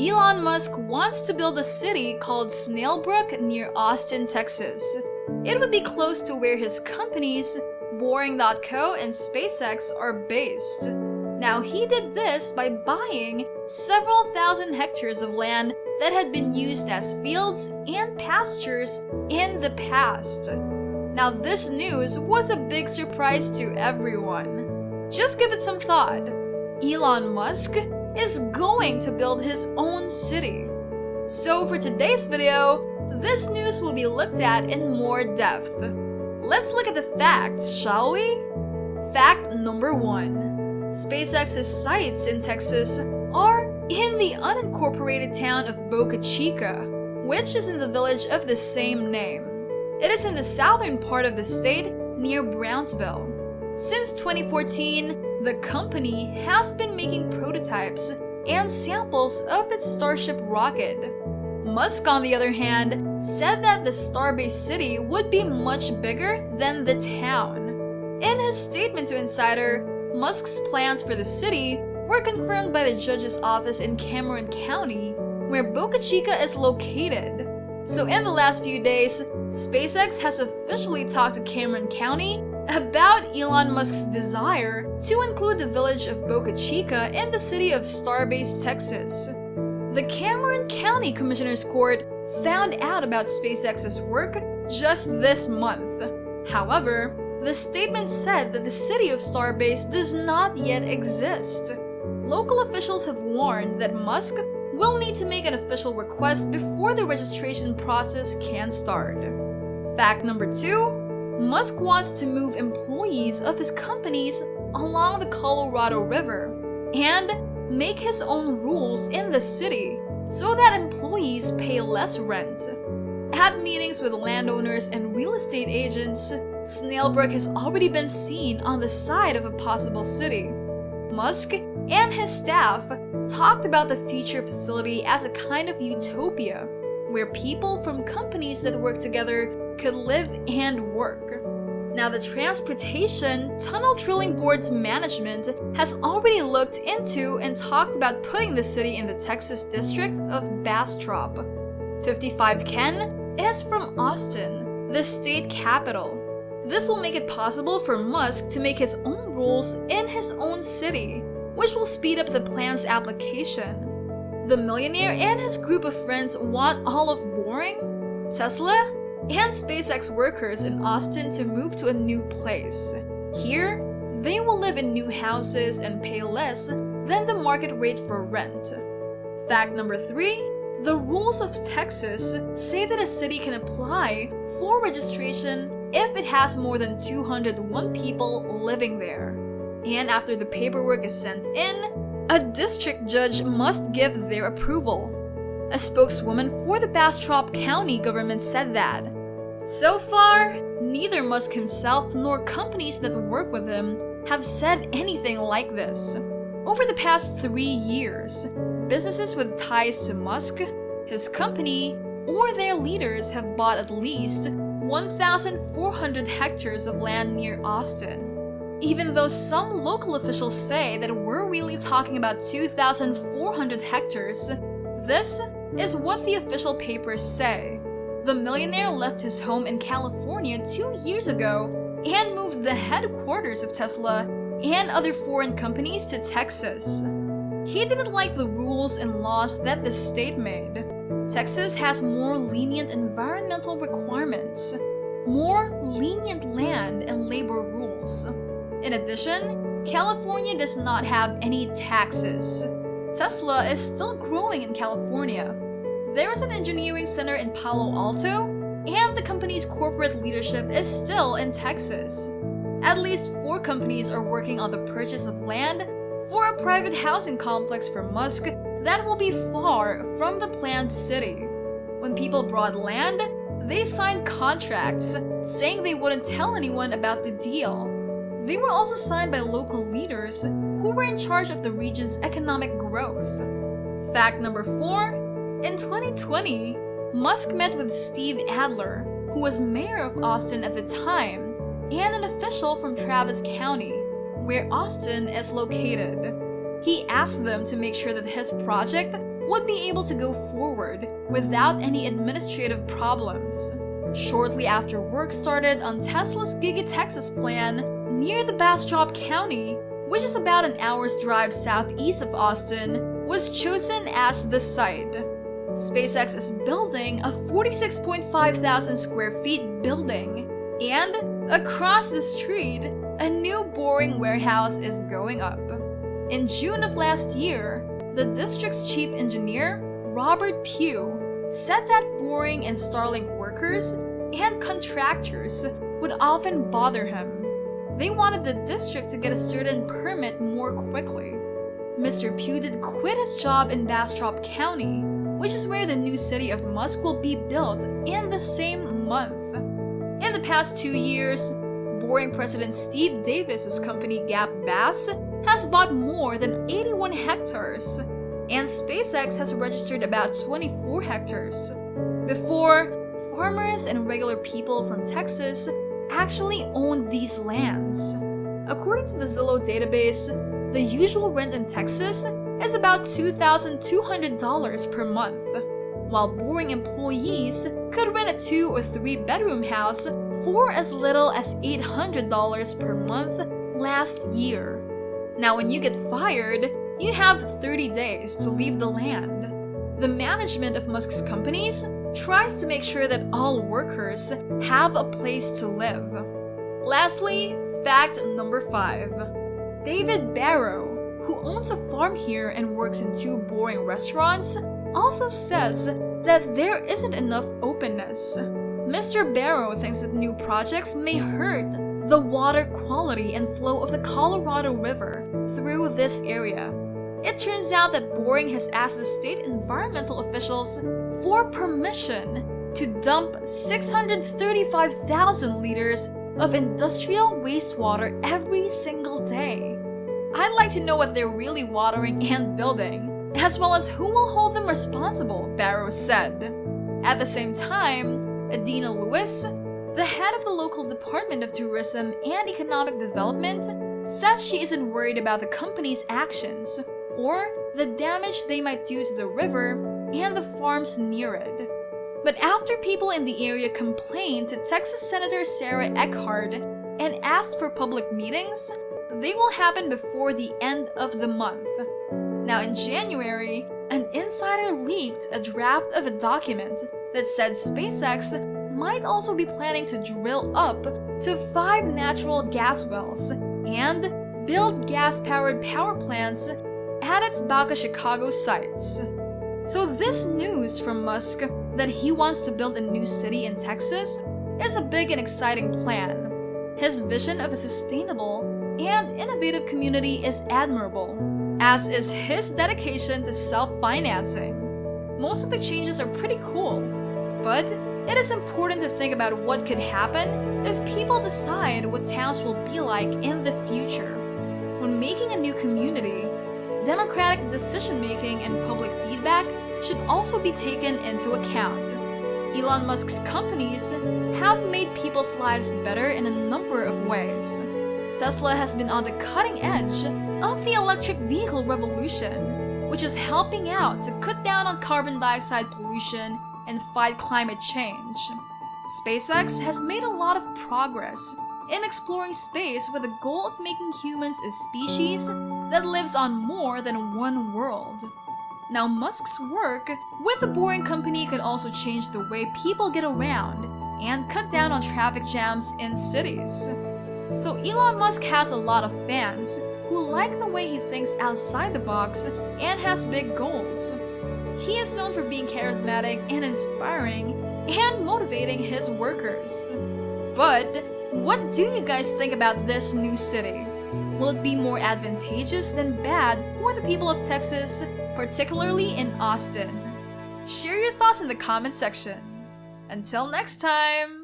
Elon Musk wants to build a city called Snailbrook near Austin, Texas. It would be close to where his companies, Boring.co and SpaceX, are based. Now, he did this by buying several thousand hectares of land that had been used as fields and pastures in the past. Now, this news was a big surprise to everyone. Just give it some thought. Elon Musk is going to build his own city. So for today's video, this news will be looked at in more depth. Let's look at the facts, shall we? Fact number 1. SpaceX's sites in Texas are in the unincorporated town of Boca Chica, which is in the village of the same name. It is in the southern part of the state near Brownsville. Since 2014, the company has been making prototypes and samples of its Starship rocket. Musk, on the other hand, said that the Starbase city would be much bigger than the town. In his statement to Insider, Musk's plans for the city were confirmed by the judge's office in Cameron County, where Boca Chica is located. So in the last few days, SpaceX has officially talked to Cameron County about Elon Musk's desire to include the village of Boca Chica in the city of Starbase, Texas. The Cameron County Commissioner's Court found out about SpaceX's work just this month. However, the statement said that the city of Starbase does not yet exist. Local officials have warned that Musk will need to make an official request before the registration process can start. Fact number 2. Musk wants to move employees of his companies along the Colorado River and make his own rules in the city so that employees pay less rent. At meetings with landowners and real estate agents, Snailbrook has already been seen on the side of a possible city. Musk and his staff talked about the future facility as a kind of utopia, where people from companies that work together could live and work. Now, the Transportation Tunnel Drilling Board's management has already looked into and talked about putting the city in the Texas district of Bastrop. 55 Ken is from Austin, the state capital. This will make it possible for Musk to make his own rules in his own city, which will speed up the plan's application. The millionaire and his group of friends want all of Boring, Tesla, and SpaceX workers in Austin to move to a new place. Here, they will live in new houses and pay less than the market rate for rent. Fact number 3. The rules of Texas say that a city can apply for registration if it has more than 201 people living there. And after the paperwork is sent in, a district judge must give their approval. A spokeswoman for the Bastrop County government said that. So far, neither Musk himself nor companies that work with him have said anything like this. Over the past 3 years, businesses with ties to Musk, his company, or their leaders have bought at least 1,400 hectares of land near Austin. Even though some local officials say that we're really talking about 2,400 hectares, this is what the official papers say. The millionaire left his home in California 2 years ago and moved the headquarters of Tesla and other foreign companies to Texas. He didn't like the rules and laws that the state made. Texas has more lenient environmental requirements, more lenient land and labor rules. In addition, California does not have any taxes. Tesla is still growing in California. There is an engineering center in Palo Alto, and the company's corporate leadership is still in Texas. At least 4 companies are working on the purchase of land for a private housing complex for Musk that will be far from the planned city. When people bought land, they signed contracts saying they wouldn't tell anyone about the deal. They were also signed by local leaders who were in charge of the region's economic growth. Fact number 4. In 2020, Musk met with Steve Adler, who was mayor of Austin at the time, and an official from Travis County, where Austin is located. He asked them to make sure that his project would be able to go forward without any administrative problems. Shortly after work started on Tesla's Giga Texas plan near the Bastrop County, which is about an hour's drive southeast of Austin, was chosen as the site. SpaceX is building a 46.5 thousand square feet building, and across the street, a new boring warehouse is going up. In June of last year, the district's chief engineer, Robert Pugh, said that boring and Starlink workers and contractors would often bother him. They wanted the district to get a certain permit more quickly. Mr. Pugh did quit his job in Bastrop County, which is where the new city of Musk will be built in the same month. In the past 2 years, Boring President Steve Davis's company Gap Bass has bought more than 81 hectares, and SpaceX has registered about 24 hectares. Before, farmers and regular people from Texas actually owned these lands. According to the Zillow database, the usual rent in Texas is about $2,200 per month, while Boring employees could rent a 2 or 3 bedroom house for as little as $800 per month last year. Now, when you get fired, you have 30 days to leave the land. The management of Musk's companies tries to make sure that all workers have a place to live. Lastly, fact number 5. David Barrow, who owns a farm here and works in 2 Boring restaurants, also says that there isn't enough openness. Mr. Barrow thinks that new projects may hurt the water quality and flow of the Colorado River through this area. It turns out that Boring has asked the state environmental officials for permission to dump 635,000 liters of industrial wastewater every single day. I'd like to know what they're really watering and building, as well as who will hold them responsible, Barrow said. At the same time, Adina Lewis, the head of the local Department of Tourism and Economic Development, says she isn't worried about the company's actions or the damage they might do to the river and the farms near it. But after people in the area complained to Texas Senator Sarah Eckhart and asked for public meetings, they will happen before the end of the month. Now, in January, an insider leaked a draft of a document that said SpaceX might also be planning to drill up to 5 natural gas wells and build gas-powered power plants at its Boca Chicago sites. So this news from Musk that he wants to build a new city in Texas is a big and exciting plan. His vision of a sustainable and innovative community is admirable, as is his dedication to self-financing. Most of the changes are pretty cool, but it is important to think about what could happen if people decide what towns will be like in the future. When making a new community, democratic decision-making and public feedback should also be taken into account. Elon Musk's companies have made people's lives better in a number of ways. Tesla has been on the cutting edge of the electric vehicle revolution, which is helping out to cut down on carbon dioxide pollution and fight climate change. SpaceX has made a lot of progress in exploring space with the goal of making humans a species that lives on more than one world. Now, Musk's work with the Boring Company could also change the way people get around and cut down on traffic jams in cities. So Elon Musk has a lot of fans who like the way he thinks outside the box and has big goals. He is known for being charismatic and inspiring and motivating his workers. But what do you guys think about this new city? Will it be more advantageous than bad for the people of Texas, particularly in Austin? Share your thoughts in the comment section. Until next time!